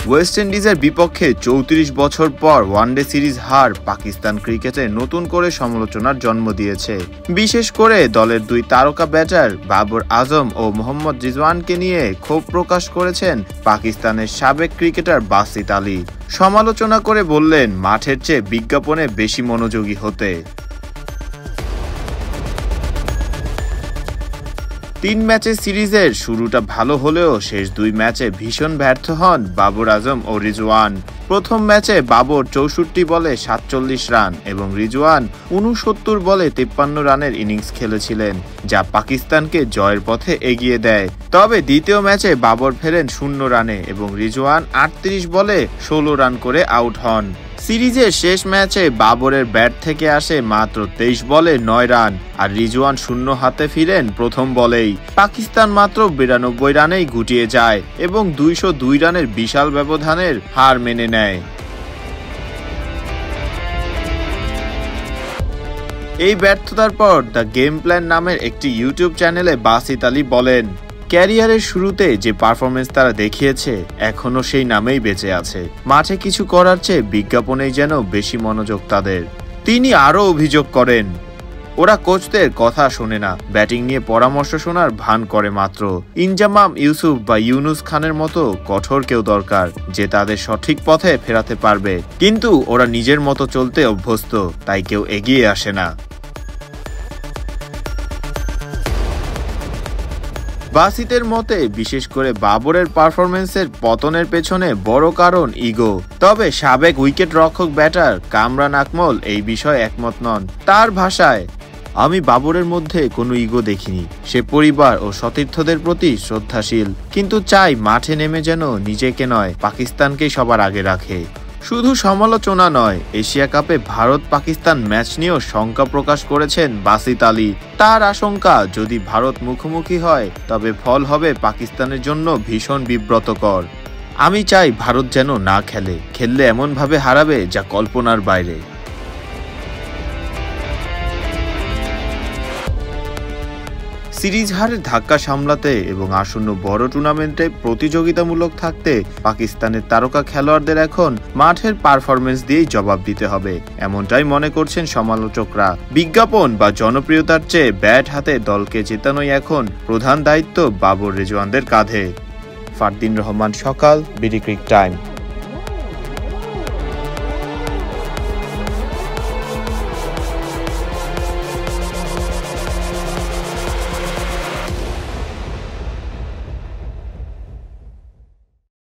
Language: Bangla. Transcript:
ওয়েস্ট ইন্ডিজের বিপক্ষে ৩৪ বছর পর ওয়ানডে সিরিজ হার পাকিস্তান ক্রিকেটে নতুন করে সমালোচনার জন্ম দিয়েছে। বিশেষ করে দলের দুই তারকা ব্যাটার বাবর আজম ও মোহাম্মদ রিজওয়ানকে নিয়ে ক্ষোভ প্রকাশ করেছেন পাকিস্তানের সাবেক ক্রিকেটার বাসিত আলী। সমালোচনা করে বললেন, মাঠের চেয়ে বিজ্ঞাপনে বেশি মনোযোগী হতে। ৩ ম্যাচের সিরিজের শুরুটা ভালো হলেও শেষ ২ ম্যাচে ভীষণ ব্যর্থ হন বাবর আজম ও রিজওয়ান। প্রথম ম্যাচে বাবর ৬৪ বলে ৪৭ রান এবং রিজওয়ান ৬৯ বলে ৫৩ রানের ইনিংস খেলেছিলেন, যা পাকিস্তানকে জয়ের পথে এগিয়ে দেয়। তবে দ্বিতীয় ম্যাচে বাবর ফেরেন ০ রানে এবং রিজওয়ান ৩৮ বলে ১৬ রান করে আউট হন। সিরিজের শেষ ম্যাচে বাবরের ব্যাট থেকে আসে মাত্র ২৩ বলে ৯ রান আর রিজওয়ান শূন্য হাতে ফিরেন প্রথম বলেই। পাকিস্তান মাত্র ৯২ রানেই গুটিয়ে যায় এবং ২০২ রানের বিশাল ব্যবধানের হার মেনে নেয়। এই ব্যর্থতার পর দ্য গেম প্ল্যান নামের একটি ইউটিউব চ্যানেলে বাসিত আলী বলেন, ক্যারিয়ারের শুরুতে যে পারফরমেন্স তারা দেখিয়েছে এখনো সেই নামেই বেঁচে আছে। মাঠে কিছু করার চেয়ে বিজ্ঞাপনেই যেন বেশি মনোযোগ তাদের। তিনি আরও অভিযোগ করেন, ওরা কোচদের কথা শোনে না, ব্যাটিং নিয়ে পরামর্শ শোনার ভান করে মাত্র। ইনজামাম ইউসুফ বা ইউনুস খানের মতো কঠোর কেউ দরকার যে তাদের সঠিক পথে ফেরাতে পারবে, কিন্তু ওরা নিজের মতো চলতে অভ্যস্ত, তাই কেউ এগিয়ে আসে না। বাসিতের মতে বিশেষ করে বাবরের পারফরমেন্সের পতনের পেছনে বড় কারণ ইগো। তবে সাবেক উইকেট রক্ষক ব্যাটার কামরান আকমল এই বিষয়ে একমত নন। তার ভাষায়, আমি বাবরের মধ্যে কোনো ইগো দেখিনি। সে পরিবার ও সতীর্থদের প্রতি শ্রদ্ধাশীল, কিন্তু চাই মাঠে নেমে যেন নিজেকে নয় পাকিস্তানকেই সবার আগে রাখে। শুধু সমালোচনা নয়, এশিয়া কাপে ভারত পাকিস্তান ম্যাচ নিয়েও শঙ্কা প্রকাশ করেছেন বাসিত আলী। তার আশঙ্কা, যদি ভারত মুখোমুখি হয় তবে ফল হবে পাকিস্তানের জন্য ভীষণ বিব্রতকর। আমি চাই ভারত যেন না খেললে এমনভাবে হারাবে যা কল্পনার বাইরে। সিরিজ হারের ধাক্কা সামলাতে এবং আসন্ন বড় টুর্নামেন্টে প্রতিযোগিতামূলক থাকতে পাকিস্তানের তারকা খেলোয়াড়দের এখন মাঠের পারফরমেন্স দিয়েই জবাব দিতে হবে, এমনটাই মনে করছেন সমালোচকরা। বিজ্ঞাপন বা জনপ্রিয়তার চেয়ে ব্যাট হাতে দলকে জেতানোই এখন প্রধান দায়িত্ব বাবর রিজওয়ানদের কাঁধে। ফারদিন রহমান সকাল, বিডি ক্রিক টাইম।